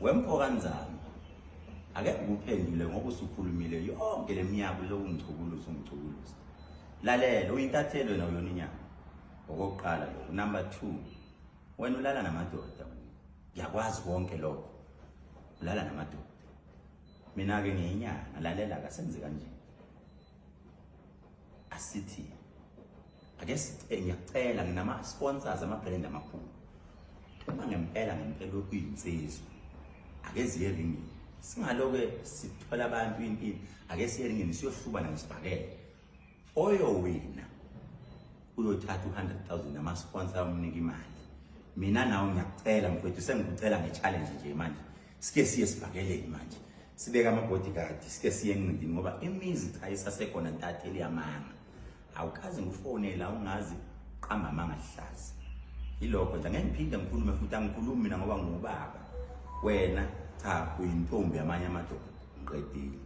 Bhaka Nzama ake ukuphendule ngoba usukhulumile yonke leminyaka lokungichukuluza ungichukuluza. Lalela uyintathelo nayo yona inyama. Okokuqala lo number 2 wena ulala namadoda. Ngiyakwazi konke lokho. Ulala namadoda. Mina ke ngiyinyanga lalela akasenze kanje. Asithi ake ngiyacela nginama sponsors ama-brand amakhulu. Uma ngempela okuyinsizwa ake ziye ringini. Singaloke sithola abantu impilo ake siye ringini siyohlubana Ngesibhakela. Oyo wina uyothatha 100,000 nama sponsor amnika imali. Mina nawe ngiyacela mfowethu sengikucela nge-challenge nje manje. Sike siye Sibhakeleni manje. Sibeka ama-bodyguard sike siye encindini ngoba imizi cha isasekhona ntatheli yamanga. Awukazi ngufonela ungazi qamba amanga hlazi. Ilokho nje ngeke ngiphinde ngikhulume futhi angikhulumi mina ngoba ngubaba. Wena cha uyintombi yamanye amadoda ngiqedile.